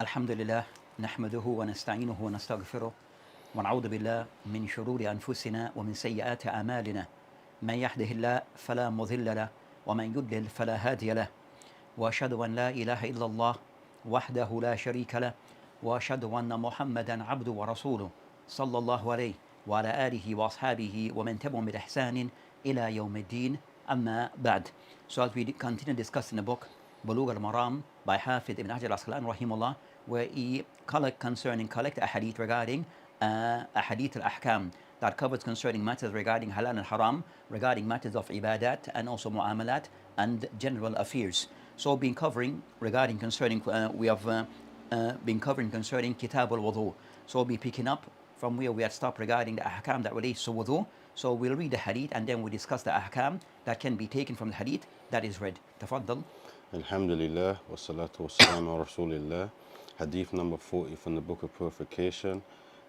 الحمد لله نحمده ونستعينه ونستغفره ونعوذ بالله من شرور أنفسنا ومن سيئات أعمالنا من يهده الله فلا مضل له ومن يضلل فلا هادي له وأشهد أن لا إله إلا الله وحده لا شريك له وأشهد أن محمدا عبده ورسوله صلى الله عليه وعلى آله وأصحابه ومن تبعهم بإحسان إلى يوم الدين أما بعد. So as we continue discussing the book Bulugh al-Maram by Hafid ibn Hajar al-Asqalani rahimahullah, where he collect a hadith regarding a hadith al-ahkam that covers concerning matters regarding halal and haram, regarding matters of ibadat and also muamalat and general affairs. So been covering regarding concerning we have been covering concerning kitab al-wudu. So we'll be picking up from where we had stopped regarding the ahkam that relates to wudu. So we'll read the hadith and then we'll discuss the ahkam that can be taken from the hadith that is read. Tafaddal. Alhamdulillah, wa salatu wa salam wa rasulillah. Hadith number 40 from the Book of Purification.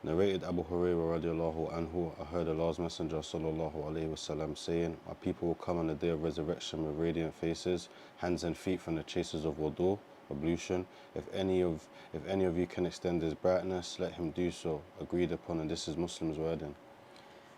Narrated Abu Hurairah radiallahu anhu, I heard Allah's Messenger sallallahu alayhi wasallam saying, "My people will come on the day of resurrection with radiant faces, hands and feet from the chasers of wudu, ablution. If any of you can extend his brightness, let him do so." Agreed upon, and this is Muslim's wording.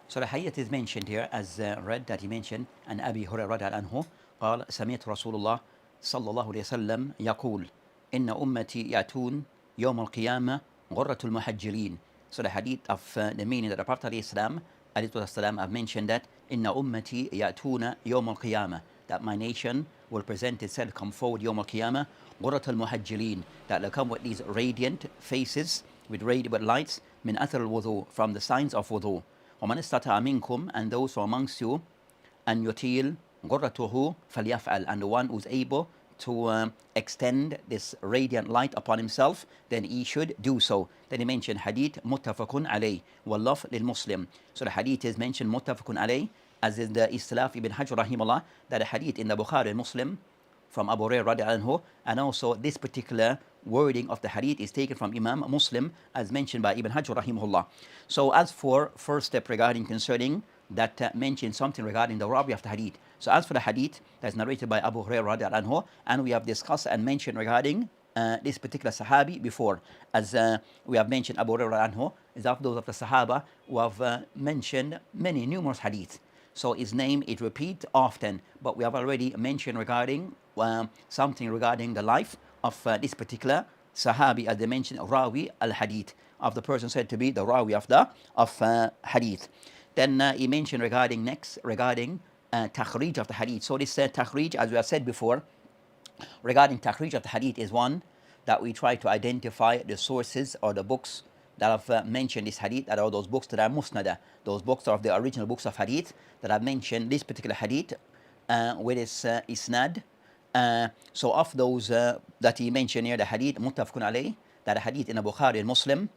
So the hadith is mentioned here as read that he mentioned, and Abi Hurairah radiallahu anhu قال سمعت رسول الله صلى الله عليه وسلم يقول إن أمتي يأتون يوم القيامة غرة المحجلين. So the hadith of the meaning that the Prophet ﷺ have mentioned that إن أمتي يأتون يوم القيامة, that my nation will present itself, come forward يوم القيامة غرة المحجلين, that they'll come with these radiant faces with radiant lights من أثر الوضوء, from the signs of wudu. ومن استطاع منكم, and those who are amongst you, أن يطيل غرته فليفعل, and the one who's able to extend this radiant light upon himself, then he should do so. Then he mentioned hadith muttafaqun alayh wallaf lil Muslim. So the hadith is mentioned muttafaqun alayh, as is the Istilaf ibn Hajar rahimahullah, that the hadith in the Bukhari and Muslim from Abu Hurairah radiallahu anhu, and also this particular wording of the hadith is taken from Imam Muslim as mentioned by Ibn Hajar rahimahullah. So as for first step regarding concerning that mentions something regarding the rawi of the hadith. So as for the hadith that's narrated by Abu Hurairah radiallahu anhu, and we have discussed and mentioned regarding this particular sahabi before, as we have mentioned Abu Hurairah anhu is of those of the sahaba who have mentioned many numerous hadiths. So his name it repeats often, but we have already mentioned regarding something regarding the life of this particular sahabi, as they mentioned rawi al-hadith, of the person said to be the rawi of hadith. Then he mentioned regarding takhrij of the hadith. So this takhrij, as we have said before, regarding takhrij of the hadith is one that we try to identify the sources or the books that have mentioned this hadith, that are those books that are musnada, those books are of the original books of hadith that have mentioned this particular hadith with its isnad. So of those that he mentioned here, the hadith muttafaqun alayh, that the hadith in the Bukhari and Muslim,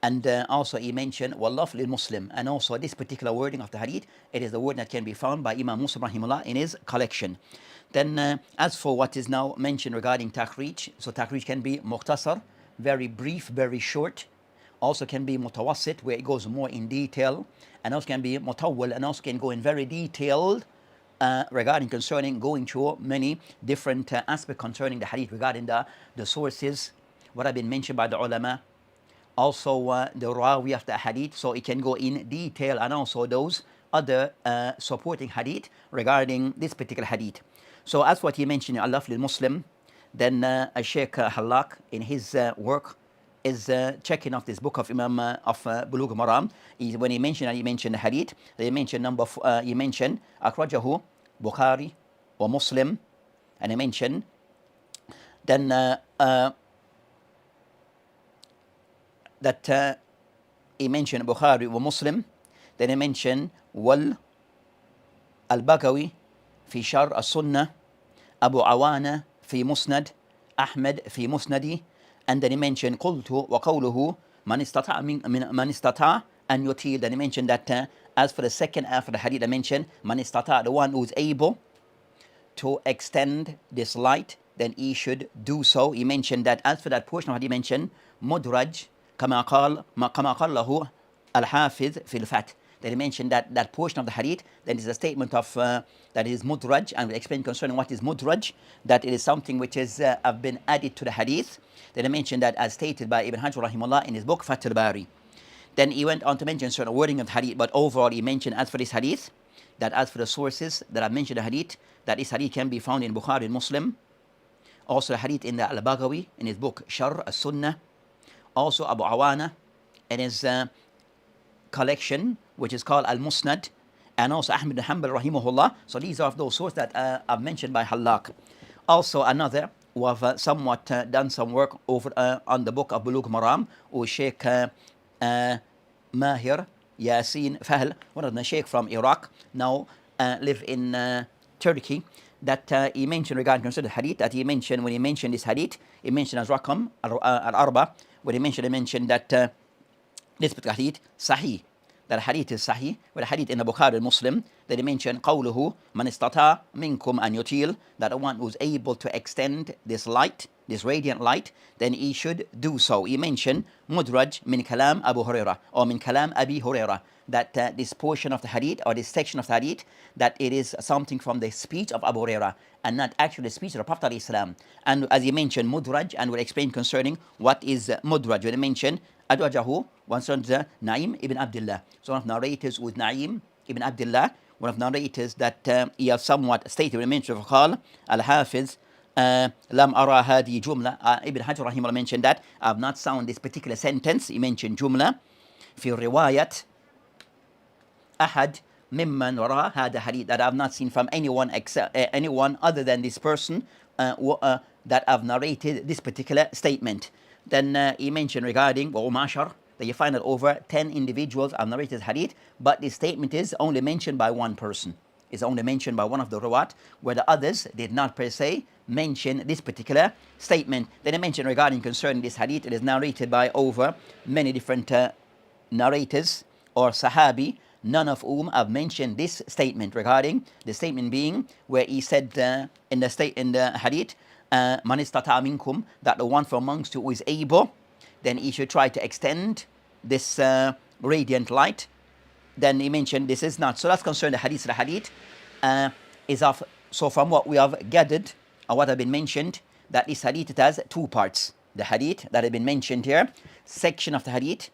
and also he mentioned wallaf lil Muslim, and also this particular wording of the hadith, it is the word that can be found by Imam Muslim rahimahullah in his collection. Then as for what is now mentioned regarding takhrij, so takhrij can be mukhtasar, very brief, very short, also can be mutawassit, where it goes more in detail, and also can be mutawwal, and also can go in very detailed regarding concerning going through many different aspects concerning the hadith, regarding the sources, what have been mentioned by the ulama, also the rawi of the hadith, so it can go in detail, and also those other supporting hadith regarding this particular hadith. So as what he mentioned in Al-Laf lil-Muslim, then Shaykh Halak in his work is checking off this book of Imam of Bulugh al-Maram. When he mentioned the hadith, he mentioned he mentioned akhrajahu Bukhari wa Muslim, and he mentioned then that he mentioned Bukhari wa Muslim, then he mentioned wal al-Bagawi fi Shar as-Sunnah, Abu Awana fi Musnad, Ahmed fi Musnadi, and then he mentioned qultu wa qawluhu man istata' an yutil. Then he mentioned that as for the second half of the hadith, I mentioned man istata', the one who is able to extend this light, then he should do so. He mentioned that as for that portion of hadith, he mentioned mudraj كما قال له الحافظ في الفتح. Then he mentioned that portion of the hadith, then is a statement of that is mudraj, and we explain concerning what is mudraj, that it is something which is have been added to the hadith. Then he mentioned that as stated by Ibn Hajar rahimahullah in his book Fath al-Bari. Then he went on to mention certain wording of the hadith, but overall he mentioned as for this hadith, that as for the sources that I've mentioned the hadith, that this hadith can be found in Bukhari and Muslim, also the hadith in the Al-Baghawi in his book Sharh as-Sunnah, also Abu Awana in his collection which is called Al-Musnad, and also Ahmad bin Hanbal rahimahullah. So these are those sources that are mentioned by Hallaq. Also another who have somewhat done some work over on the book of Bulugh Maram, who Sheikh Mahir Yasin Fahl, one of the sheikh from Iraq, now live in Turkey, that he mentioned regarding considered hadith, that he mentioned, when he mentioned this hadith, he mentioned as Rakam al-Arba, when he mentioned that this particular hadith, Sahih, that hadith is Sahih, with a hadith in the Bukhari and Muslim, that he mentioned, قَوْلُهُ مَنِ اسْتَطَاعَ مِنْكُمْ أَنْ يُطِيلَ, that the one who's able to extend this light, this radiant light, then he should do so. He mentioned, Mudraj min kalam Abu Hurairah, or min kalam Abi Hurairah, that this portion of the hadith, or this section of the hadith, that it is something from the speech of Abu Hurairah, and not actually the speech of the Prophet ﷺ. And as he mentioned, Mudraj, and we'll explain concerning what is Mudraj. When he mentioned, Adwajahu, one son Naim ibn Abdullah. So one of the narrators was Naim ibn Abdullah, one of the narrators that he has somewhat stated when he mentioned of Khal, Al-Hafiz, Lam ara hadi jumla. Ibn Hajar rahimahullah mentioned that I have not found this particular sentence. He mentioned jumla fi riwayat ahad mimman wara hada hadith, that I have not seen from anyone except anyone other than this person that have narrated this particular statement. Then he mentioned regarding Umashar, that you find that over 10 individuals have narrated hadith, but this statement is only mentioned by one person. It's only mentioned by one of the rawat, where the others did not per se mention this particular statement. Then he mentioned regarding concerning this hadith, it is narrated by over many different narrators or sahabi, none of whom have mentioned this statement, regarding the statement being where he said in the hadith, Man istata'a minkum, that the one from amongst you who is able, then he should try to extend this radiant light. Then he mentioned this is not. So that's concerning the hadith. The hadith is of, so from what we have gathered or what have been mentioned, that this hadith, it has two parts. The hadith that has been mentioned here, section of the hadith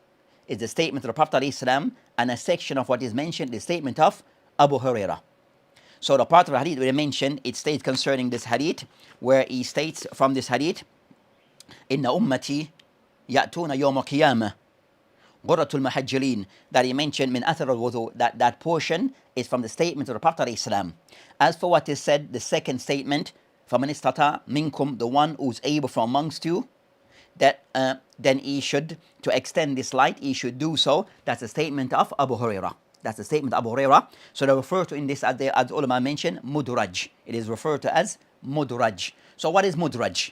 is the statement of the Prophet ﷺ, and a section of what is mentioned, the statement of Abu Hurairah. So the part of the hadith we mentioned, it states concerning this hadith, where he states from this hadith, Inna ummati ya'tuna yawm al-qiyamah Ghurratul Muhajjalin, that he mentioned min athar al-wudu, that portion is from the statement of the Prophet ﷺ. As for what is said, the second statement, فَمَنِ اسْتَطَاعَ مِنْكُمْ, the one who's able from amongst you, that then he should, to extend this light, he should do so. That's the statement of Abu Hurairah. That's the statement of Abu Hurairah. So they refer to in this, as the ulama mentioned, mudraj. It is referred to as mudraj. So what is mudraj?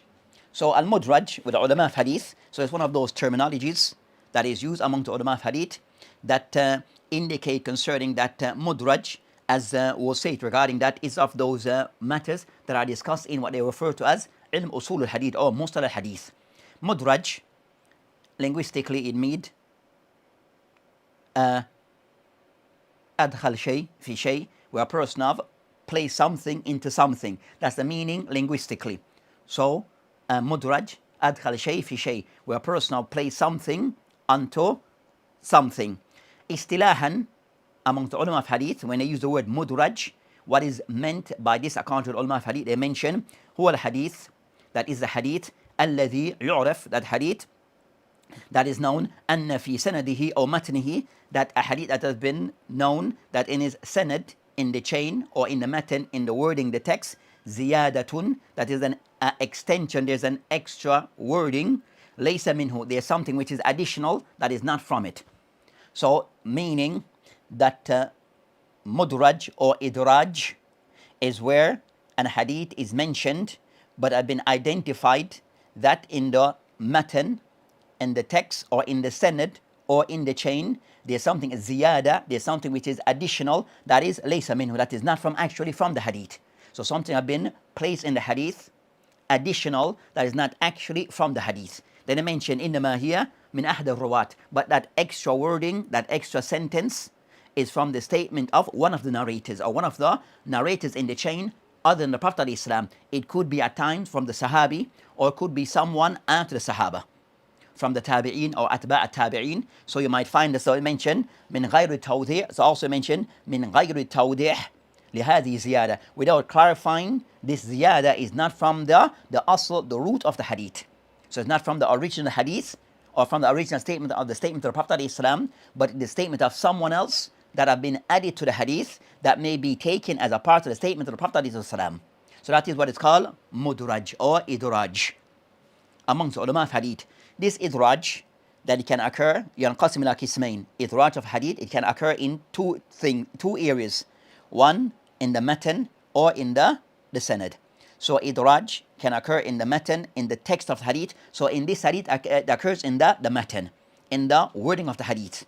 So al-mudraj, with the ulama of hadith, so it's one of those terminologies that is used among the ulama of hadith that indicate concerning that mudraj, as we'll say it regarding that, is of those matters that are discussed in what they refer to as ilm usul al-hadith or mustalah al-hadith. Mudraj, linguistically it means adkhal shay fi shay, where a person of place something into something. That's the meaning linguistically. So mudraj, adkhal shay fi shay, where a person of place something onto something. Istilahan, among the ulama of hadith, when they use the word mudraj, what is meant by this account of the ulama of hadith, they mention huwa al-hadith, that is the hadith, alladhi yu'raf, that hadith that is known, anna fi sanadihi or matnihi, that a hadith that has been known that in his sanad, in the chain or in the matan, in the wording, the text, ziyadatun, that is an extension, there's an extra wording, laysa minhu, there's something which is additional that is not from it. So meaning that mudraj or idraj is where an hadith is mentioned but have been identified that in the matan, in the text or in the sanad or in the chain, there's something ziyada, there's something which is additional, that is laysa minhu, that is not from actually from the hadith. So something have been placed in the hadith, additional, that is not actually from the hadith. Then I mentioned innama hiya min ahd al-ruwat, but that extra wording, that extra sentence is from the statement of one of the narrators or one of the narrators in the chain other than the Prophet ﷺ. It could be at times from the Sahabi or it could be someone after the Sahaba, from the Tabi'een or Atba' Tabi'een. So you might find this mentioned من غير التوضيح. It's also mentioned من غير التوضيح لهذه زيادة, without clarifying this ziyada is not from the asl, the root of the hadith. So it's not from the original hadith or from the original statement of the Prophet ﷺ, but the statement of someone else that have been added to the hadith that may be taken as a part of the statement of the Prophet ﷺ. So that is what is called mudraj or idraj amongst ulama of hadith. This idraj that it can occur, ينقسم إلى قسمين. Idraj of hadith, it can occur in two areas. One, in the matan or in the sanad. So idraj can occur in the matan, in the text of the hadith. So in this hadith, it occurs in the matan, in the wording of the hadith.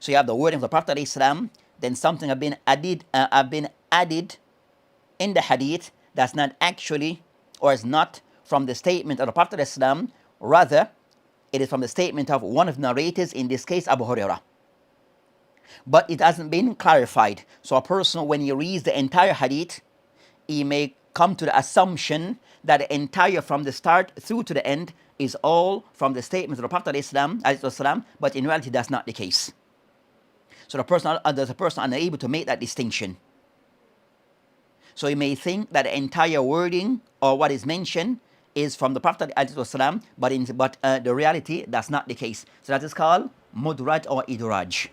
So you have the wording of the Prophet ﷺ, then something have been added in the hadith that's not actually or is not from the statement of the Prophet ﷺ, rather it is from the statement of one of the narrators, in this case Abu Hurairah. But it hasn't been clarified. So a person, when he reads the entire hadith, he may come to the assumption that the entire from the start through to the end is all from the statement of the Prophet ﷺ, but in reality that's not the case. So there's a person unable to make that distinction. So he may think that the entire wording or what is mentioned is from the Prophet ﷺ, but the reality that's not the case. So that is called mudraj or idraj.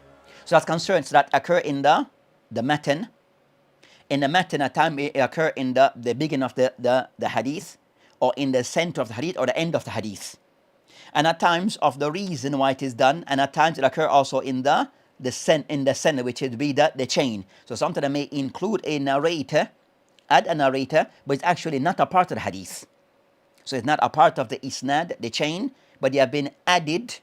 So that's concerns that occur in the matan. In the matan, at time it occur in the beginning of the hadith, or in the center of the hadith, or the end of the hadith. And at times of the reason why it is done, and at times it occur also in the center, which would be the chain. So something that may include a narrator, add a narrator, but it's actually not a part of the hadith. So it's not a part of the isnad, the chain, but they have been added,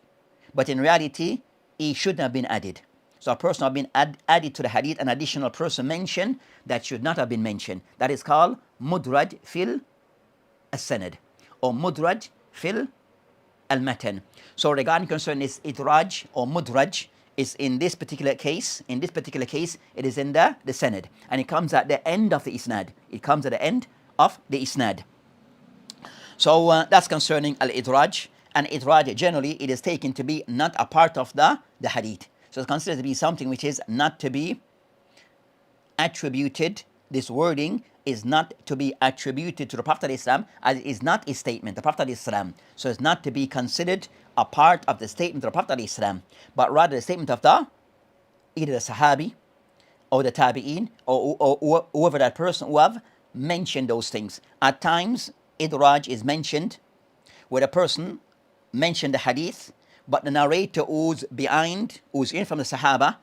but in reality, it shouldn't have been added. So a person have been added to the hadith, an additional person mentioned that should not have been mentioned. That is called mudraj fil as-sanad or mudraj fil al-matan. So regarding concern is idraj or mudraj is in this particular case, it is in the sanad, and it comes at the end of the isnad. It comes at the end of the isnad. So that's concerning al-idraj, and idraj generally it is taken to be not a part of the hadith. So it's considered to be something which is not to be attributed. This wording is not to be attributed to the Prophet ﷺ, as it is not a statement, the Prophet ﷺ. So it's not to be considered a part of the statement of the Prophet ﷺ, but rather the statement of either the Sahabi or the Tabi'een or whoever that person who have mentioned those things. At times, idraj is mentioned where the person mentioned the hadith, but the narrator who's in from the Sahaba,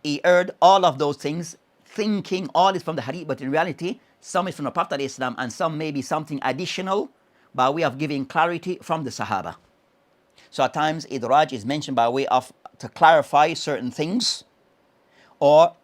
he heard all of those things, thinking all is from the hadith, but in reality, some is from the Prophet ﷺ, and some may be something additional by way of giving clarity from the Sahaba. So at times, idraj is mentioned by way of to clarify certain things, but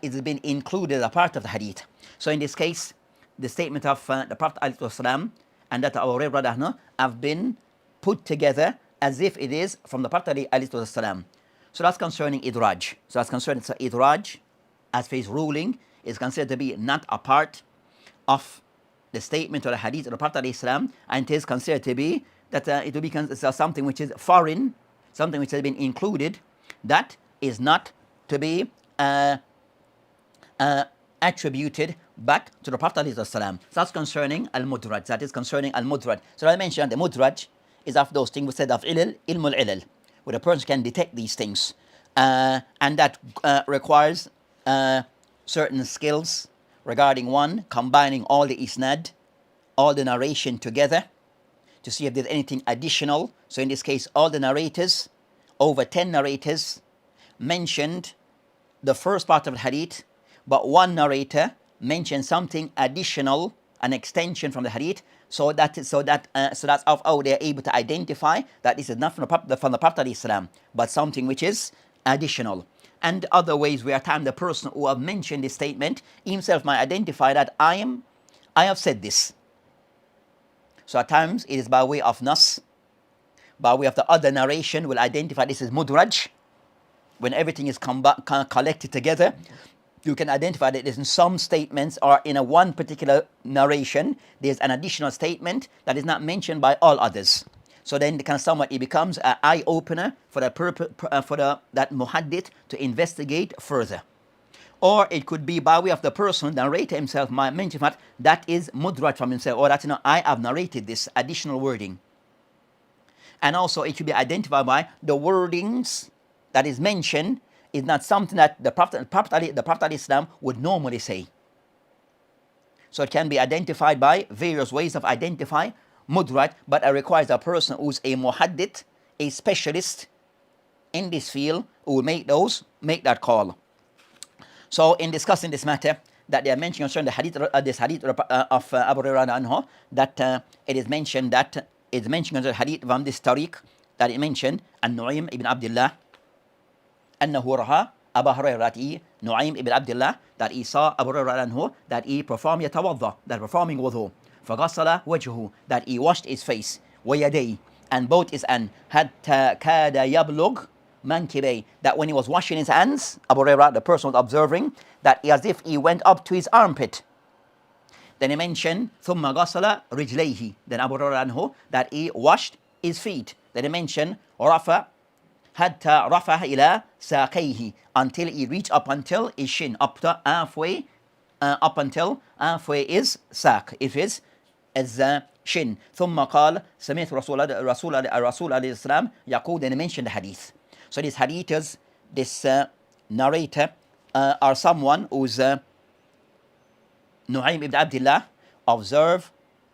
it has been included as a part of the hadith. So in this case, the statement of the Prophet ﷺ and that of Abu Hurairah have been put together as if it is from the Prophet ﷺ. So that's concerning idraj. So idraj, as for his ruling, is considered to be not a part of the statement or the hadith of the Prophet ﷺ, and it is considered to be that it will be something which is foreign, something which has been included, that is not to be attributed back to the Prophet ﷺ. So that's concerning al-mudraj. That is concerning al-mudraj. So I mentioned the mudraj is of those things we said of ilmul ilal, where a person can detect these things, and that requires certain skills regarding one, combining all the isnad, all the narration together to see if there's anything additional. So in this case, all the narrators, over 10 narrators, mentioned the first part of the hadith, but one narrator mentioned something additional, an extension from the hadith, so that's how they're able to identify that this is not from the Prophet ﷺ, but something which is additional. And other ways where at times the person who have mentioned this statement himself might identify that I have said this. So at times it is by way of nas, by way of the other narration will identify this is mudraj, when everything is collected together, you can identify that in some statements or in a one particular narration, there's an additional statement that is not mentioned by all others. So then kind of somewhat it becomes an eye opener for that muhaddith to investigate further. Or it could be by way of the person, the narrator himself might mention that is mudraj from himself, or that I have narrated this additional wording. And also it should be identified by the wordings that is mentioned is not something that the Prophet Islam would normally say. So it can be identified by various ways of identifying mudraj, but it requires a person who's a muhaddith, a specialist in this field, who will make that call. So in discussing this matter, that they are mentioning concerning this hadith of Abu Hurairah anhu, that it is mentioned that it's mentioned in the hadith from this tariq that it mentioned An-Nu'aym ibn Abdullah أنه رأى أبا هريرة Nu'aym ibn Abdullah, that he saw Abu Hurairah anhu, that he performed يتوضأ, that performing wudu, فغسل وجهه, that he washed his face, ويديه, and both his hands, حتى كاد يبلغ منكبيه, that when he was washing his hands, Abu Hurairah, the person was observing that as if he went up to his armpit. Then he mentioned ثم غسل رجليه, then Abu Hurairah anhu, that he washed his feet. Then he mentioned رفع حتى رفع إلى ساقيه, until he reached up until his shin, up to halfway, up until halfway is saq, if is shin. ثم قال سمعت رسول عليه السلام يقول, then he mentioned the hadith. So these hadiths, this narrator are someone who's Nu'aym ibn Abdullah observed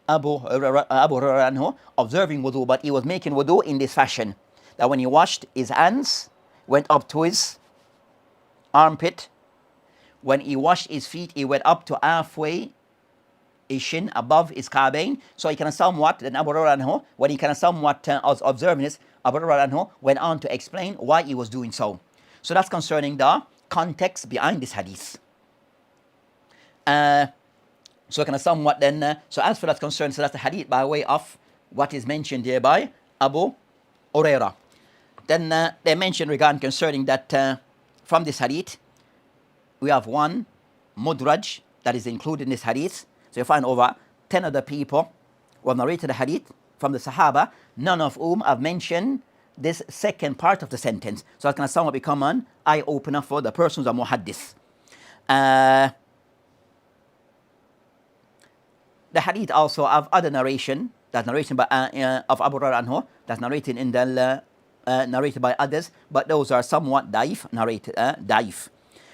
Abu Hurairah anhu observing wudu, but he was making wudu in this fashion, that when he washed his hands, went up to his armpit. When he washed his feet, he went up to halfway his shin, above his ka'bayn. So he can somewhat, then Abu Hurairah anhu, when he can somewhat was observing this, Abu Hurairah anhu went on to explain why he was doing so. So that's concerning the context behind this hadith. So kind of somewhat then, so as for that concern, so that's the hadith by way of what is mentioned here by Abu Hurairah. Then they mentioned regarding concerning that from this hadith, we have one mudraj that is included in this hadith. So you find over 10 other people who have narrated the hadith from the Sahaba, none of whom have mentioned this second part of the sentence. So it's going to somewhat become an eye-opener for the persons of muhaddith. The hadith also have other narration, that's narration by of Abu Hurairah anhu, that's narrated in the narrated by others, but those are somewhat daif.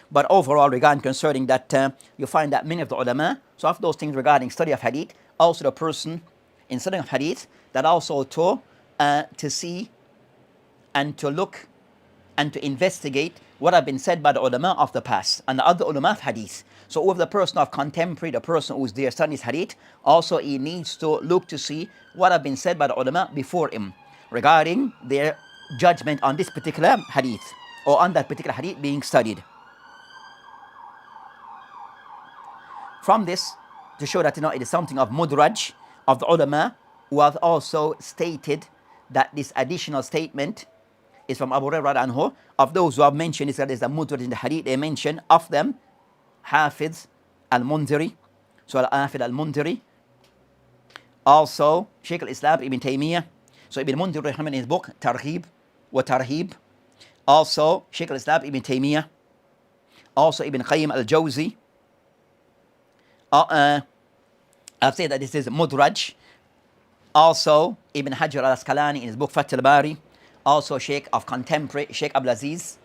But overall, regarding concerning that, you find that many of the ulama, so of those things regarding study of hadith, also the person in studying of hadith, that also to see and to look and to investigate what have been said by the ulama of the past and the other ulama of hadith. So with the person of contemporary, the person who's there studying hadith, also he needs to look to see what have been said by the ulama before him regarding their judgment on this particular hadith or on that particular hadith being studied. From this, to show that it is something of mudraj of the ulama who have also stated that this additional statement is from Abu Hurairah anhu. Of those who have mentioned is that there's a mudraj in the hadith, they mention of them Hafiz al-Mundhiri, so Hafiz al-Mundhiri, also Shaykh al-Islam Ibn Taymiyyah, so Ibn Mundhir in his book Targhib wa Tarhib, also Shaykh al-Islam Ibn Taymiyyah, also Ibn Qayyim al-Jawzi. I've said that this is mudraj. Also Ibn Hajar al-Asqalani in his book Fath al-Bari, also Shaykh of contemporary Shaykh Abdul Aziz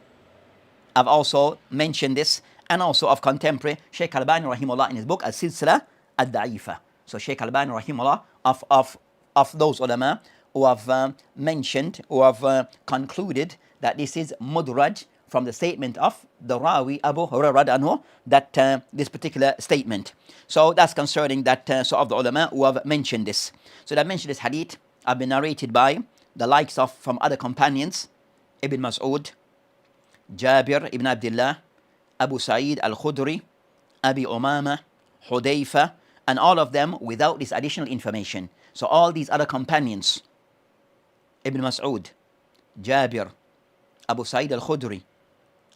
have also mentioned this, and also of contemporary Shaykh Albani rahimahullah in his book Al-Silsila Al-Da'ifa. So Shaykh Albani rahimahullah of those ulama who have mentioned, who have concluded that this is mudraj from the statement of the Rawi Abu Hurairah anhu, that this particular statement. So that's concerning that so of the ulama who have mentioned this. So that mentioned this hadith have been narrated by the likes of from other companions, Ibn Mas'ud, Jabir ibn Abdullah, Abu Sa'id al-Khudri, Abi Umama, Hudayfa, and all of them without this additional information. So all these other companions, Ibn Mas'ud, Jabir, Abu Sa'id al-Khudri,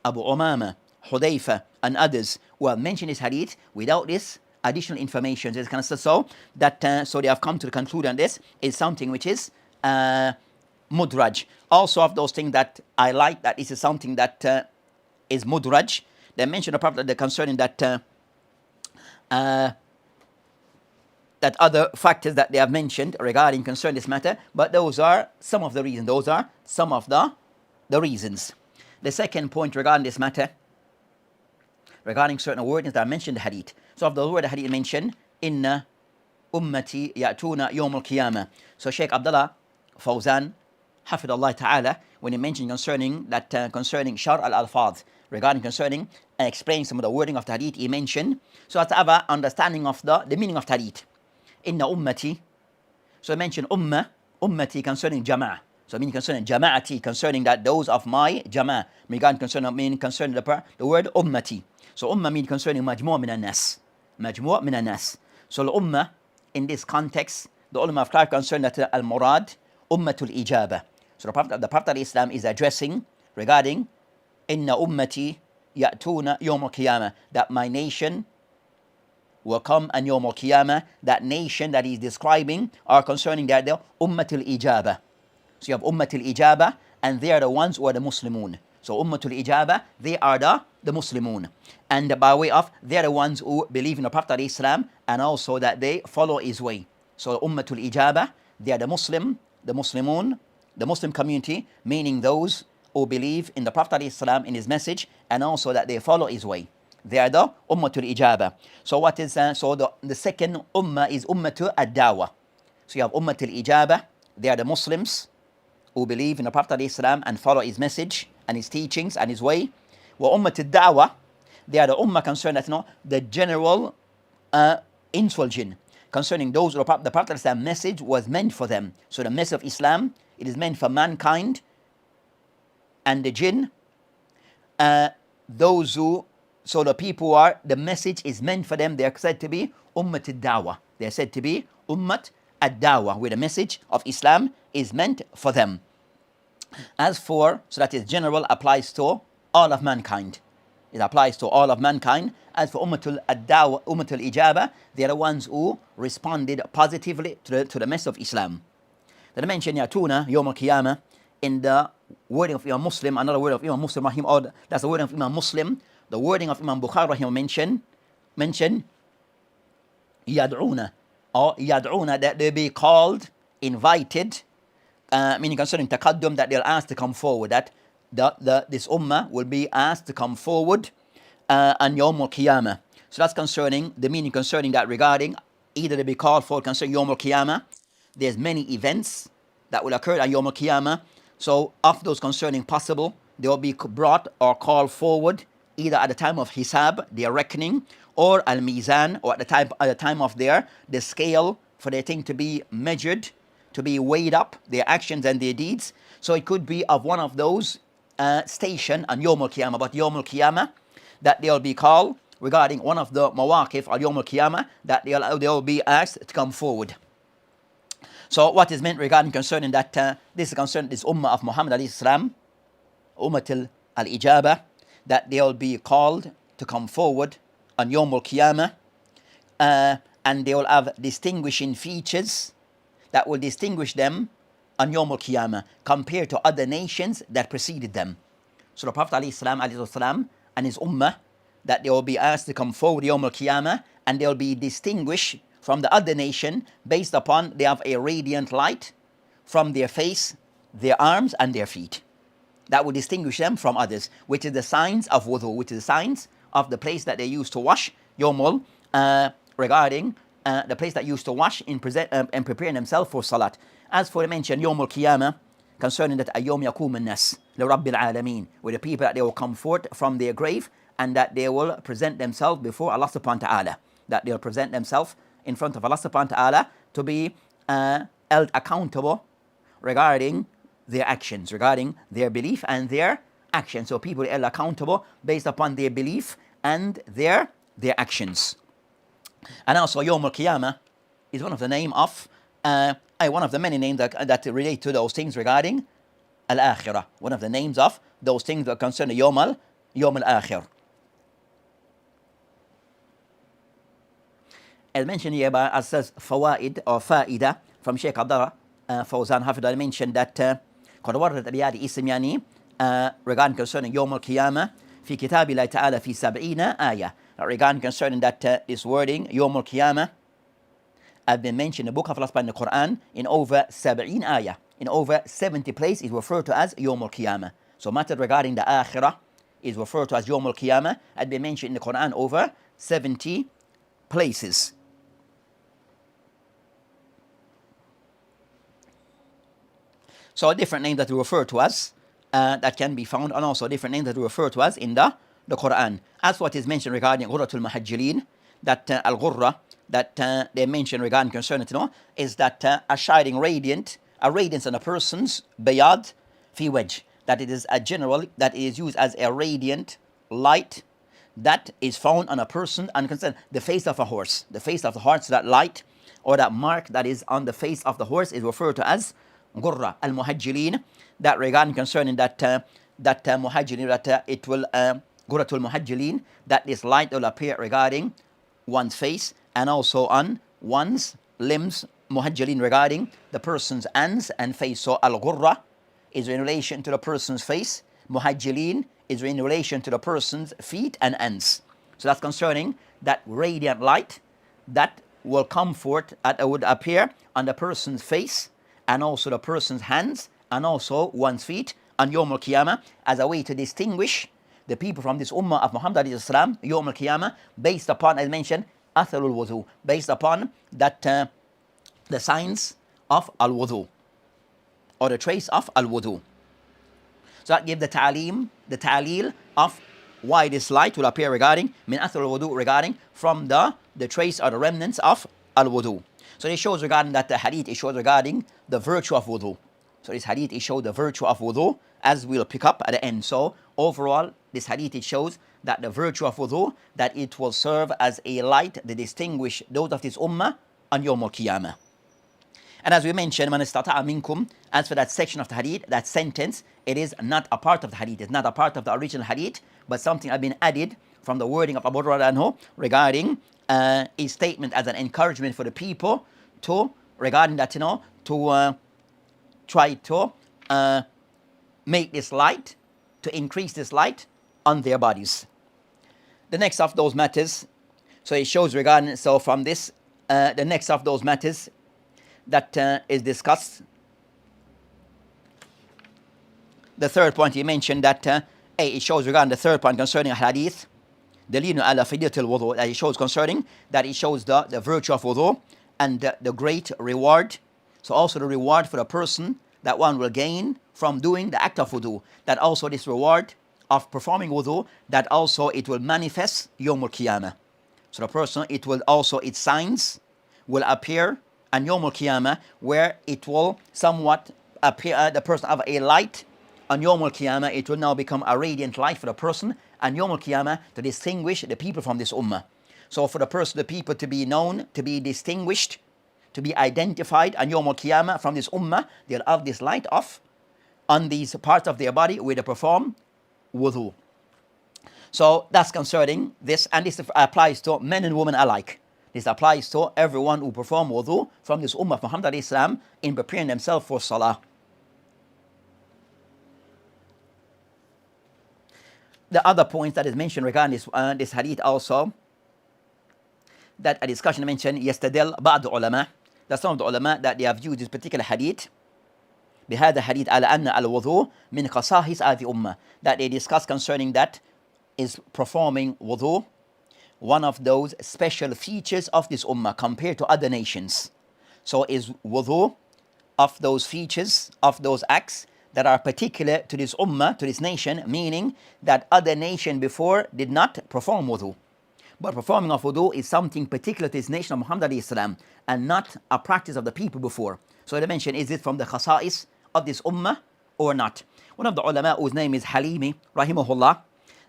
Abu Umama, Hudayfa, and others who have mentioned this hadith without this additional information. This kind of stuff. So that so they have come to the conclusion this is something which is mudraj. Also of those things that I like that this is something that is mudraj. They mentioned the Prophet concerning that that other factors that they have mentioned regarding concerning this matter, but those are some of the reasons. Those are some of the reasons. The second point regarding this matter, regarding certain wordings that are mentioned in the hadith. So of the word the hadith mentioned, inna ummati ya'tuna yawm al-qiyamah. So Sheikh Abdullah Fawzan, Hafidullah Ta'ala, when he mentioned concerning that concerning Shar al-Alfaz, regarding concerning and explaining some of the wording of the hadith, he mentioned, so as to have an understanding of the meaning of the hadith. Inna ummati, so he mentioned ummati concerning jama'ah. So meaning concerning jama'ati, concerning that those of my jama'ah, regarding concerning the word ummati. So ummah means concerning majmu' min an-nas. Majmu' min an-nas. So the ummah, in this context, the ulama of clarified concerning that al-murad, ummatul ijaba. So the Prophet of Islam is addressing regarding inna ummati ya'tuna yawm al-qiyamah, that my nation will come and yawm al-qiyamah, that nation that he's describing are concerning that the ummatul ijaba. So you have ummatul ijaba, and they are the ones who are the Muslimun. So ummatul ijaba, they are the Muslimun. And by way of, they are the ones who believe in the Prophet of Islam and also that they follow his way. So ummatul ijaba, they are the Muslimun, the Muslim community, meaning those who believe in the Prophet of Islam, in his message, and also that they follow his way. They are the ummatul ijaba. So what is so the second ummah is ummatul ad-dawa. So you have ummatul ijaba, they are the Muslims who believe in the Prophet of Islam and follow his message and his teachings and his way. Wa ummatul da'wa, they are the ummah concerned that the general insulgin concerning those who the Prophet of Islam message was meant for them. So the message of Islam, it is meant for mankind and the jinn. Those who, so the people who are, the message is meant for them, they are said to be ummat ad-dawa. They are said to be ummat ad-dawa, where the message of Islam is meant for them. As for, so that is general, applies to all of mankind. It applies to all of mankind. As for ummatul ad-dawa, ummatul ijaba, they are the ones who responded positively to the message of Islam. Then I mentioned yatuna yawm al-qiyamah in the wording of Imam Muslim, another word of Imam Muslim rahim, or that's the wording of Imam Muslim. The wording of Imam Bukhari rahim mention yad'una, or yad'una, that they be called, invited, meaning concerning taqaddum, that they'll ask to come forward, that this ummah will be asked to come forward on Yawm al-Qiyamah. So that's concerning the meaning concerning that, regarding either they be called for concerning Yawm al-Qiyamah. There's many events that will occur on Yawm al-Qiyamah. So of those concerning possible, they will be brought or called forward either at the time of hisab, their reckoning, or al-mizan, or at the time of the scale for their thing to be measured, to be weighed up, their actions and their deeds. So it could be of one of those station on Yawm al-Qiyamah, but Yawm al-Qiyamah, that they'll be called regarding one of the mawaqif on Yawm al-Qiyamah, that they'll be asked to come forward. So what is meant regarding concerning that, this is concerning this ummah of Muhammad alayhi salam, ummah al-ijaba, that they'll be called to come forward on Yawm al-Qiyamah, and they will have distinguishing features that will distinguish them on Yawm al-Qiyamah compared to other nations that preceded them. So the Prophet ﷺ and his ummah, that they will be asked to come forward Yawm al-Qiyamah, and they will be distinguished from the other nation based upon they have a radiant light from their face, their arms and their feet. That will distinguish them from others, which is the signs of wudu, which is the signs of the place that they used to wash, yawmul, regarding the place that used to wash in and preparing themselves for salat. As for the mention yawmul qiyamah, concerning that ayyawm yakum an-nas li rabbil alameen, where the people that they will come forth from their grave and that they will present themselves before Allah subhanahu wa ta'ala, that they will present themselves in front of Allah subhanahu wa ta'ala to be held accountable regarding their actions, regarding their belief and their actions. So people are held accountable based upon their belief and their actions. And also Yawm al-Qiyamah is one of the name of one of the many names that relate to those things regarding al-akhirah. One of the names of those things that concern Yawm يوم الآخر. As mentioned here by as says Fawaid or Faida from Sheikh Abdullah Fawzan Hafidh, mentioned that قد وردت بهذه اسم يعني regarding concerning يوم القيامة في كتاب الله تعالى في 70 آية. Regarding concerning that this wording يوم القيامة have been mentioned in the book of Allah in the Quran in over 70 ayah. In over 70 places is referred to as يوم القيامة. So matter regarding the Akhirah is referred to as يوم القيامة, had been mentioned in the Quran over 70 places. So a different name that we refer to as that can be found, and also a different name that we refer to as in the Quran. As what is mentioned regarding Ghurratul Muhajjalin, that al-Ghurra that they mention regarding concerning is that a shining radiance on a person's bayad fi wajh, that it is a general, that it is used as a radiant light that is found on a person and concern the face of a horse. The face of the horse, that light or that mark that is on the face of the horse is referred to as Ghurra al-Muhajjalin. That regarding concerning that Muhajjalin, that it will Ghurratul Muhajjalin, that this light will appear regarding one's face and also on one's limbs. Muhajjalin regarding the person's hands and face. So al-Ghurra is in relation to the person's face. Muhajjalin is in relation to the person's feet and hands. So that's concerning that radiant light that will come forth, that would appear on the person's face and also the person's hands and also one's feet on Yawm al-Qiyamah, as a way to distinguish the people from this ummah of Muhammad alayhi salam, Yawm al-Qiyamah, based upon, as mentioned, atharul wudu, based upon that the signs of al-wudu or the trace of al-wudu. So that gives the ta'leel of why this light will appear regarding min athar al-wudu, regarding from the trace or the remnants of al-wudu. So it shows regarding that the hadith, it shows regarding the virtue of wudu. So this hadith, it shows the virtue of wudu, as we'll pick up at the end. So overall, this hadith, it shows that the virtue of wudu, that it will serve as a light to distinguish those of this ummah on Yawm al-Qiyamah. And as we mentioned, man istata'a minkum, as for that section of the hadith, that sentence, it is not a part of the hadith. It's not a part of the original hadith, but something has been added from the wording of Abu Hurairah anhu regarding a statement as an encouragement for the people to, regarding that, to try to make this light, to increase this light on their bodies. The next of those matters, so it shows regarding, so from this, the next of those matters that is discussed, the third point he mentioned that it shows regarding the third point concerning hadith, dalilun ala fidiyatil wudu, that it shows concerning that it shows the virtue of wudu and the great reward. So also the reward for the person that one will gain from doing the act of wudu, that also this reward of performing wudu, that also it will manifest Yawm al-Qiyamah. So the person, it will also, its signs will appear on Yawm al-Qiyamah, where it will somewhat appear, the person have a light on Yawm al-Qiyamah, it will now become a radiant light for the person on Yawm al-Qiyamah to distinguish the people from this ummah. So for the person, the people to be known, to be distinguished, to be identified on Yawm al-Qiyamah from this ummah, they'll have this light off on these parts of their body where they perform wudu. So that's concerning this, and this applies to men and women alike. This applies to everyone who perform wudu from this ummah of Muhammad alayhi salam in preparing themselves for salah. The other point that is mentioned regarding this hadith also, that a discussion mentioned yesterday, بعض ulama, that some of the ulama that they have used this particular hadith, بهذا hadith على أن الوضوء من خصائص هذه الأمة, that they discuss concerning that is performing wudu one of those special features of this ummah compared to other nations. So is wudu of those features, of those acts that are particular to this ummah, to this nation, meaning that other nation before did not perform wudu. But performing of wudu is something particular to this nation of Muhammad alayhi salam, and not a practice of the people before. So they mention, is it from the khasa'is of this ummah or not? One of the ulama whose name is Halimi, rahimahullah,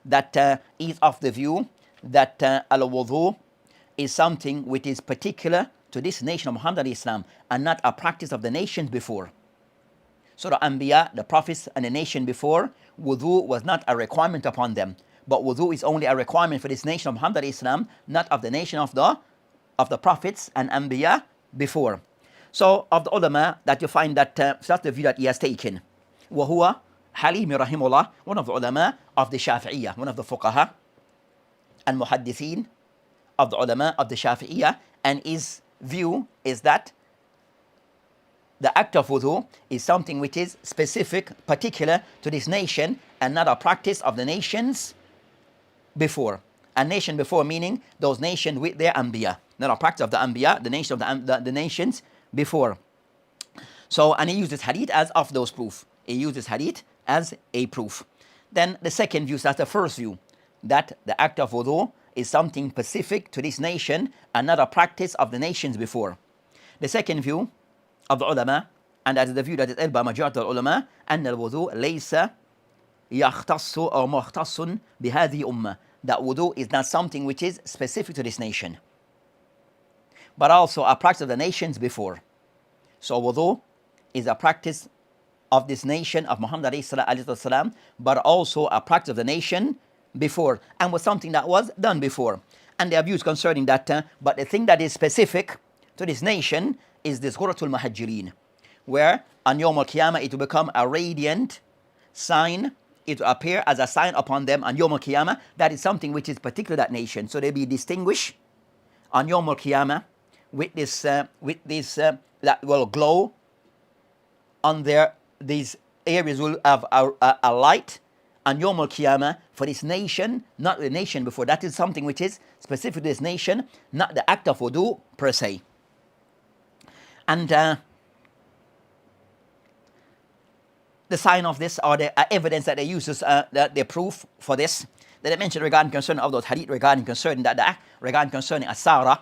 that is of the view that al-wudu is something which is particular to this nation of Muhammad alayhi salam, and not a practice of the nations before. So the Anbiya, the prophets and the nation before, wudu was not a requirement upon them. but wudu is only a requirement for this nation of Muhammad Islam, not of the nation of the prophets and Anbiya before. So of the ulama that you find that that's the view that he has taken. وهو حليم رحمه الله, one of the ulama of the Shafi'iyah, one of the fuqaha and muhaddithin of the ulama of the Shafi'iyah, and his view is that the act of wudu is something which is specific, particular to this nation, and not a practice of the nations before. A nation before meaning those nations with their Anbiya, not a practice of the Anbiya, the nation of the nations before. So, and he uses hadith as of those proof. He uses hadith as a proof. Then the second view, so that's the first view, that the act of wudu is something specific to this nation and not a practice of the nations before. The second view of the ulama, and that is the view that is held by majority of the ulama, أن الوضوء ليس يختص أو مختص بهذه أمة. That wudu is not something which is specific to this nation, but also a practice of the nations before. So wudu is a practice of this nation of Muhammad ﷺ, but also a practice of the nation before, and was something that was done before. And there are views concerning that, but the thing that is specific to this nation is this Ghuratul Muhajjirin, where on Yawm al-Qiyamah it will become a radiant sign, it will appear as a sign upon them on Yawm al-Qiyamah. That is something which is particular to that nation. So they'll be distinguished on Yawm al-Qiyamah with this that will glow on these areas will have a light on Yawm al-Qiyamah for this nation, not the nation before. That is something which is specific to this nation, not the act of wudu per se. And the sign of this, or the evidence that they use, is the proof for this, that they mentioned regarding concerning of those hadith regarding concerning that regarding concerning Sarah.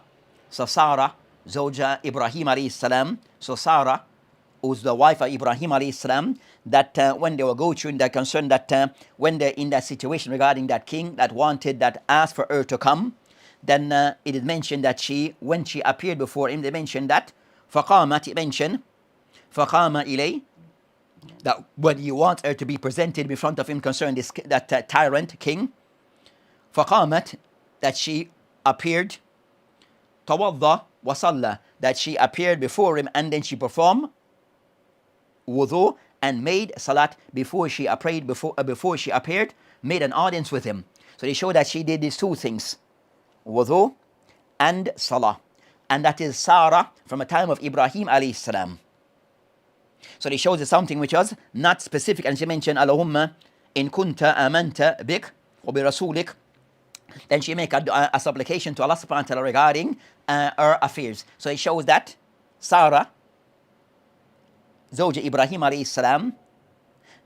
So Sarah, Zawja Ibrahim alayhi salam. So Sarah, who's the wife of Ibrahim alayhi salam, that when they will go through in that concern, that when they're in that situation regarding that king that asked for her to come, then it is mentioned that when she appeared before him, they mentioned that فقامت, it mentioned فقام إليه, that when he wants her to be presented in front of him concerning that tyrant king, فقامت, that she appeared, توضأ وصلى, that she appeared before him and then she performed wudu and made salat before she appeared, made an audience with him. So they show that she did these two things, wudu and salah, and that is Sarah from the time of Ibrahim alayhi salam. So they shows us something which was not specific, and she mentioned Allahumma in kunta amanta bik wa bi rasulik. Then she make a supplication to Allah subhanahu wa ta'ala regarding her affairs. So it shows that Sarah, Zawja Ibrahim alayhi salam,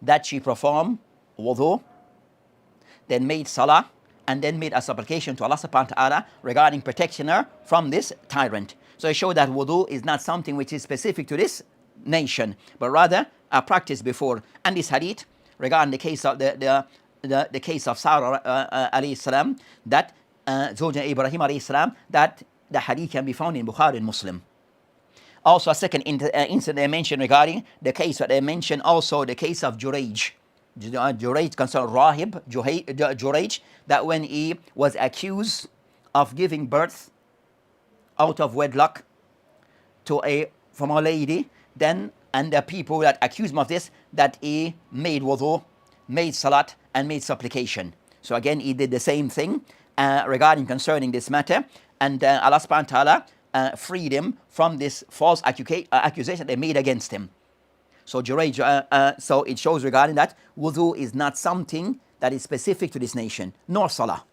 that she performed wudu, then made salah, and then made a supplication to Allah subhanahu wa ta'ala regarding protecting her from this tyrant. So it shows that wudu is not something which is specific to this nation, but rather a practice before. And this hadith regarding the case of the case of Sarah alayhi salam, that Zawja Ibrahim alayhi salam, that the hadith can be found in Bukhari and Muslim. Also a second incident they mentioned regarding the case that they mentioned, also the case of Jurayj. Jurayj concerned Rahib Jurayj, that when he was accused of giving birth out of wedlock from a lady, then, and the people that accused him of this, that he made wudu, made salat, and made supplication. So again, he did the same thing regarding concerning this matter, and Allah subhanahu wa ta'ala freed him from this false accusation they made against him. So Jurayj, so it shows regarding that wudu is not something that is specific to this nation, nor salah,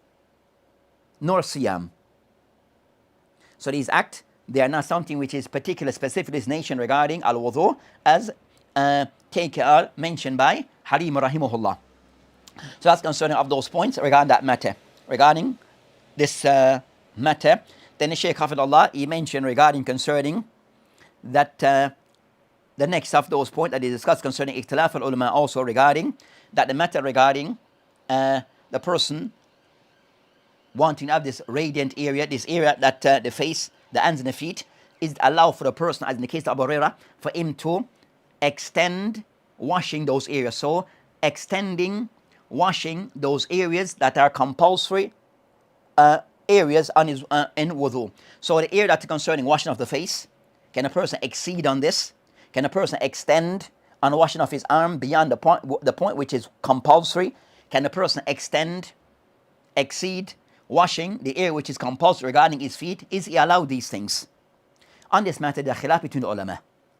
nor siyam. So these acts, they are not something which is particular specific to this nation regarding al-wudu, as mentioned by Halim rahimahullah. So that's concerning of those points regarding that matter. Regarding this matter, then the Shaykh Hafidullah, he mentioned regarding concerning that the next of those points that he discussed concerning ikhtilaf al-ulama, also regarding that the matter regarding the person wanting to have this radiant area, this area that the face, the hands and the feet, is allowed for the person, as in the case of Abu Hurairah, for him to extend washing those areas. So extending washing those areas that are compulsory areas on his, in wudu. So the area that's concerning washing of the face, can a person exceed on this? Can a person extend on washing of his arm beyond the point which is compulsory? Can a person exceed washing the area which is compulsory regarding his feet? Is he allowed these things? On this matter, the khilaf between the ulama.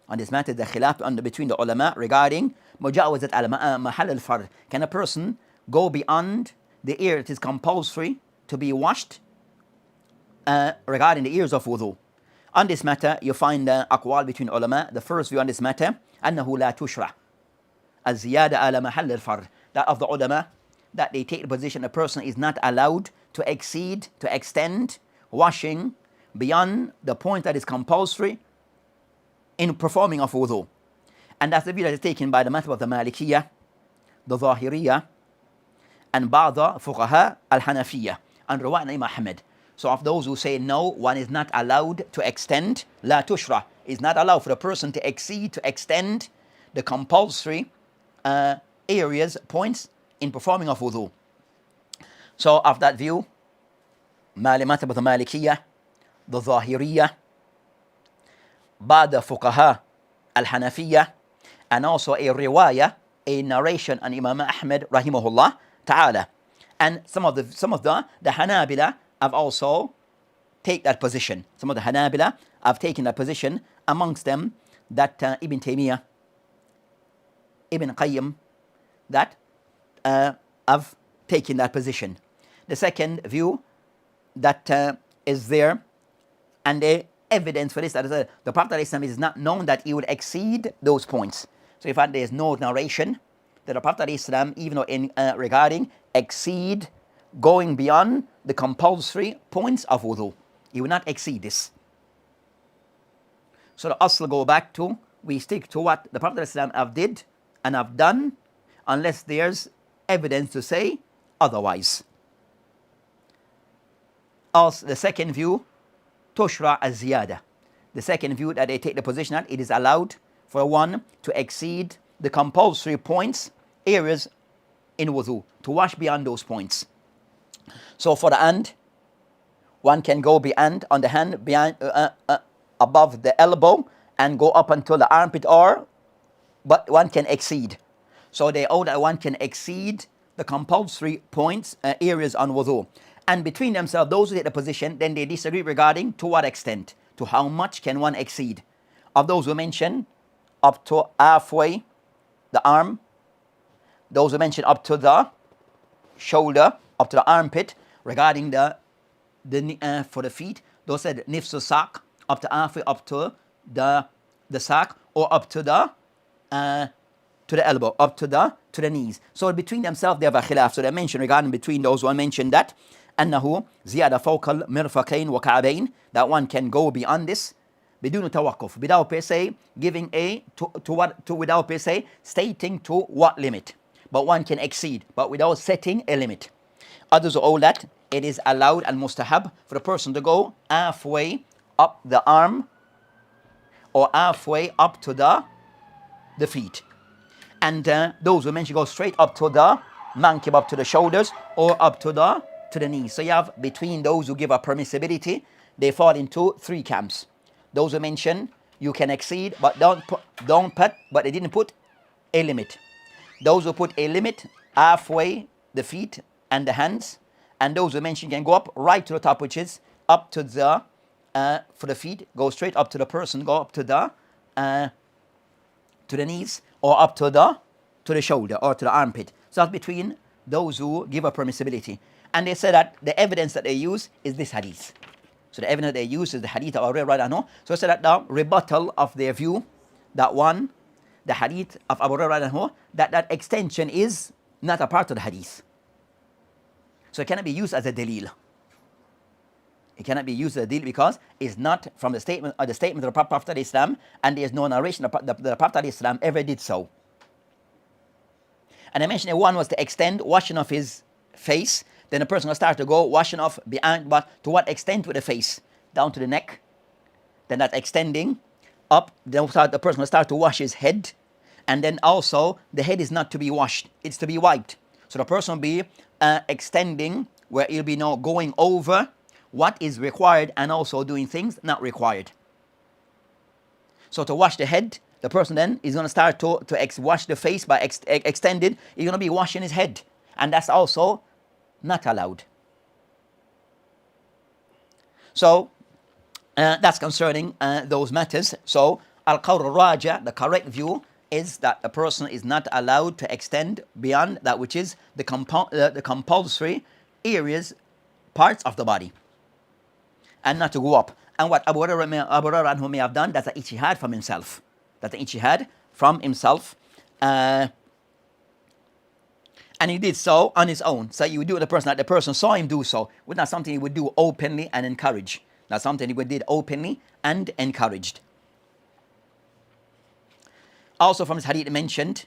On this matter, the khilaf between the ulama regarding mujawazat al-mahal al-fard. Can a person go beyond the area that is compulsory to be washed regarding the areas of wudu? On this matter, you find aqwal between ulama. The first view on this matter, أنه لا تشرع الزيادة على محل الفرد. That of the ulama, that they take the position a person is not allowed to exceed, to extend washing beyond the point that is compulsory in performing of wudu. And that's the view that is taken by the madhab of the Malikiyah, the Zahiriyah, and Ba'da Fuqaha al-Hanafiyah, and Rawa'na Imam Ahmed. So of those who say no, one is not allowed to extend, la tushra, is not allowed for a person to exceed, to extend the compulsory areas, points in performing of wudu. So of that view, madhab of the Malikiyah, the Zahiriyah, Ba'da Fuqaha al-Hanafiyah, and also a riwayah, a narration on Imam Ahmed rahimahullah ta'ala. And some of the Hanabila have also take that position. Some of the Hanabila have taken that position, amongst them that Ibn Taymiyyah, Ibn Qayyim, that have taken that position. The second view that is there, and the evidence for this, that is, the Prophet ﷺ is not known that he would exceed those points. So in fact, there is no narration that the Prophet ﷺ, even though in regarding exceed, going beyond the compulsory points of wudu, he will not exceed this. So the asl go back to, we stick to what the Prophet ﷺ have did and have done, unless there's evidence to say otherwise. Also, the second view, tushra az-ziyada. The second view that they take the position that it is allowed for one to exceed the compulsory points, areas in wudu, to wash beyond those points. So for the hand, one can go beyond, on the hand, behind, above the elbow, and go up until the armpit, but one can exceed. So they hold that one can exceed the compulsory points, areas on wudu. And between themselves, those who take the position, then they disagree regarding to what extent, to how much can one exceed. Of those who mention up to halfway the arm, those who mention up to the shoulder, up to the armpit, regarding the for the feet, those said nifsu sak, up to halfway, up to the sack, or up to the elbow, up to the knees. So between themselves they have a khilaf. So they mention regarding between those, one mentioned that أنه زيادة فوق المرفقين وكعبين, that one can go beyond this بدون توقف, without per se giving without per se stating to what limit, but one can exceed, but without setting a limit. Others hold that it is allowed and mustahab for the person to go halfway up the arm or halfway up to the feet. And those who mention go straight up to the mankib, up to the shoulders, or up to the knees. So you have between those who give a permissibility, they fall into three camps. Those who mention you can exceed, but don't put, but they didn't put a limit. Those who put a limit halfway the feet and the hands, and those who mention can go up right to the top, which is up to the for the feet, go straight up to the person, go up to the knees, or up to the shoulder or to the armpit. So that's between those who give a permissibility. And they say that the evidence that they use is this hadith. So the evidence they use is the hadith of Abu Hurairah anhu. So they say that the rebuttal of their view, that one, the hadith of Abu Hurairah anhu, that extension is not a part of the hadith. So it cannot be used as a dalil. It cannot be used as a dalil because it's not from the statement of the Prophet of Islam, and there is no narration that the Prophet of Islam ever did so. And I mentioned that one was to extend washing of his face, then the person will start to go washing off behind, but to what extent with the face? Down to the neck. Then that extending up, then the person will start to wash his head. And then also, the head is not to be washed, it's to be wiped. So the person will be extending, where he'll be now going over what is required and also doing things not required. So to wash the head, the person then is going to start to wash the face by extended. He's going to be washing his head, and that's also not allowed. So that's concerning those matters. So al-qawl raja, the correct view is that a person is not allowed to extend beyond that which is the compulsory areas, parts of the body, and not to go up. And what Abu Hurairah may have done, that's an ijtihad from himself. That's an ijtihad from himself. And he did so on his own. So you would do it to the person, like the person saw him do so. It was not something he would do openly and encourage. Not something he would did openly and encouraged. Also from this hadith mentioned,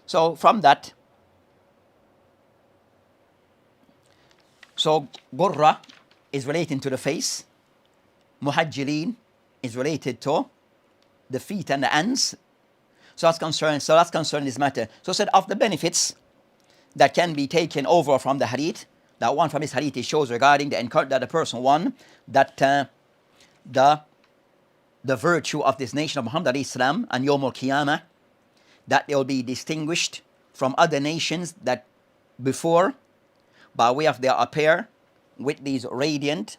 so from that, so gurra is relating to the face, muhajjilin is related to the feet and the hands. So that's concerning this matter. So said of the benefits that can be taken over from the hadith, that one from this hadith it shows regarding the encouragement that the person won, that the virtue of this nation of Muhammad alayhi salam and Yawm al-Qiyamah, that they will be distinguished from other nations that before, by way of their appear with these radiant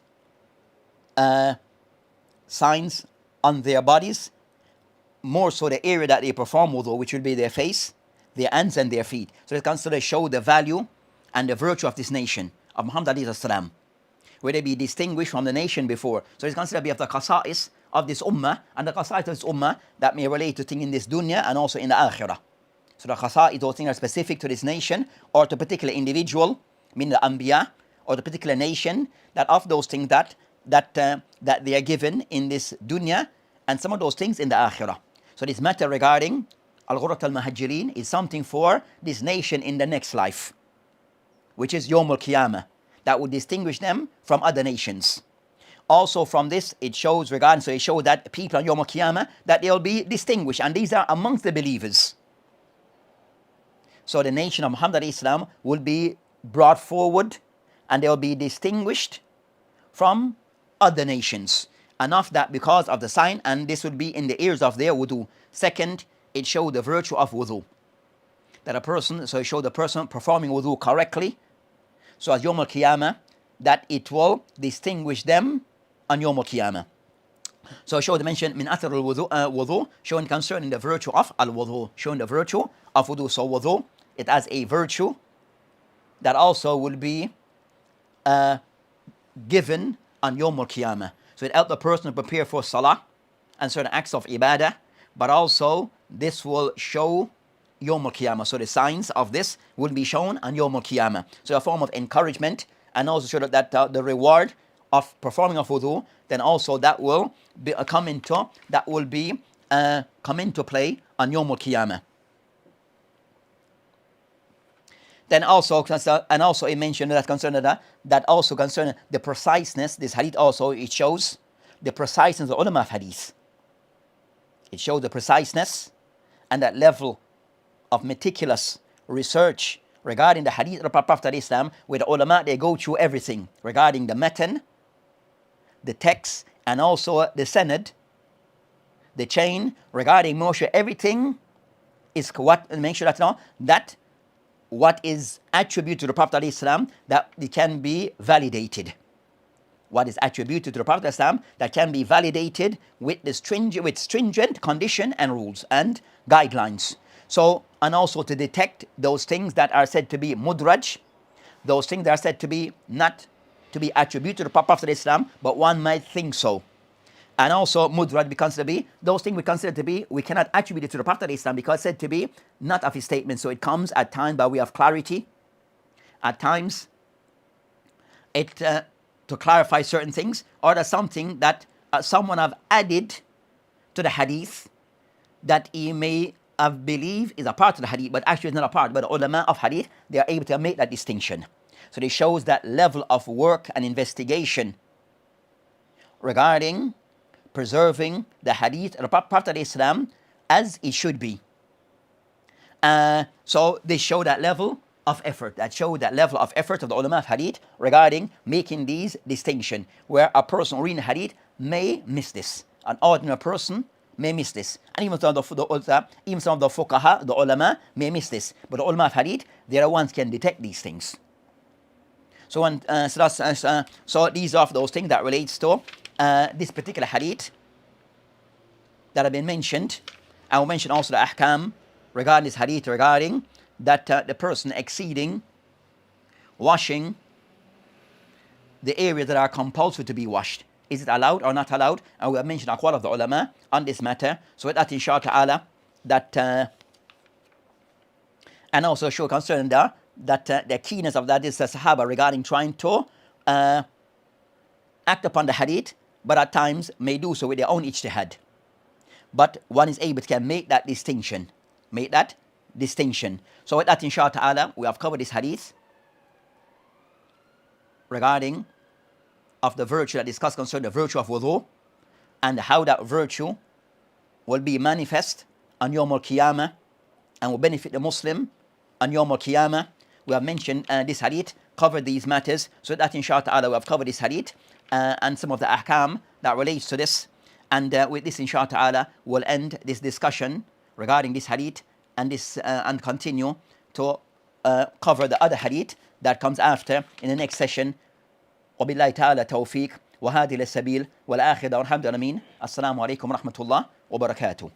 signs on their bodies, more so the area that they perform wudu, which will be their face, their hands and their feet. So it's considered to show the value and the virtue of this nation of Muhammad alayhi salam, where they be distinguished from the nation before. So it's considered to be of the qasa'is of this ummah, and the qasa'is of this ummah that may relate to things in this dunya and also in the akhirah. So the qasa'is, those things are specific to this nation or to a particular individual, meaning the anbiya, or the particular nation, that of those things that they are given in this dunya, and some of those things in the akhirah. So this matter regarding al-ghurrat al-muhajjirin is something for this nation in the next life, which is Yawm al-Qiyamah, that would distinguish them from other nations. Also from this, it shows that people on Yawm al-Qiyamah, that they'll be distinguished, and these are amongst the believers. So the nation of Muhammad alayhi salam will be brought forward, and they'll be distinguished from other nations. Enough that because of the sign, and this would be in the ears of their wudu. Second, it showed the virtue of wudu. That a person, so it showed the person performing wudu correctly. So as Yawm al-Qiyamah, that it will distinguish them on Yawm al-Qiyamah. So it showed the mention min athar al-wudu, showing concerning the virtue of al-wudu, showing the virtue of wudu. So wudu, it has a virtue that also will be given on Yawm al-Qiyamah. So it helps the person to prepare for salah and certain acts of ibadah, but also this will show Yawm al-Qiyamah. So the signs of this will be shown on Yawm al-Qiyamah. So a form of encouragement, and also show that the reward of performing of wudu, then also that will come into play on Yawm al-Qiyamah. Then also, and also it mentioned that concerning the preciseness, this hadith also, it shows the preciseness of ulama of hadith. It shows the preciseness and that level of meticulous research regarding the hadith of the Prophet of Islam, where the ulama, they go through everything regarding the matan, the text, and also the sanad, the chain, regarding Moshe, everything is what, make sure that what is attributed to the Prophet ﷺ, that it can be validated. What is attributed to the Prophet ﷺ, that can be validated with stringent condition and rules and guidelines. So, and also to detect those things that are said to be mudraj, those things that are said to be not to be attributed to the Prophet ﷺ, but one might think so. And also mudraj becomes to be those things we consider to be, we cannot attribute it to the Prophet ﷺ because said to be not of his statement. So it comes at times by way of clarity, at times it to clarify certain things, or there's something that someone have added to the hadith that he may have believed is a part of the hadith, but actually it's not a part. But the ulama of hadith, they are able to make that distinction. So this shows that level of work and investigation regarding preserving the hadith of the Prophet of Islam as it should be. So they show that level of effort, of the ulama of hadith regarding making these distinction, where a person reading hadith may miss this. An ordinary person may miss this. And even some of the fuqaha, the ulama, may miss this. But the ulama of hadith, they are the ones can detect these things. So these are those things that relates to this particular hadith that have been mentioned. I will mention also the ahkam regarding this hadith, regarding that the person exceeding washing the areas that are compulsory to be washed. Is it allowed or not allowed? And we have mentioned aqwal of the ulama on this matter. So with that, inshallah, that and also show concern that the keenness of that is the Sahaba regarding trying to act upon the hadith, but at times may do so with their own ijtihad. But one is able to make that distinction. So with that, inshallah, we have covered this hadith regarding of the virtue that discuss concerning the virtue of wudu, and how that virtue will be manifest on Yawm al-Qiyamah and will benefit the Muslim on Yawm al-Qiyamah. We have mentioned this hadith, covered these matters, so that inshallah we have covered this hadith and some of the ahkam that relates to this. And with this, inshallah, we'll end this discussion regarding this hadith and continue to cover the other hadith that comes after in the next session. وبالله تعالى توفيق وهذه السبيل والآخرة والحمد لله. السلام عليكم ورحمة الله وبركاته.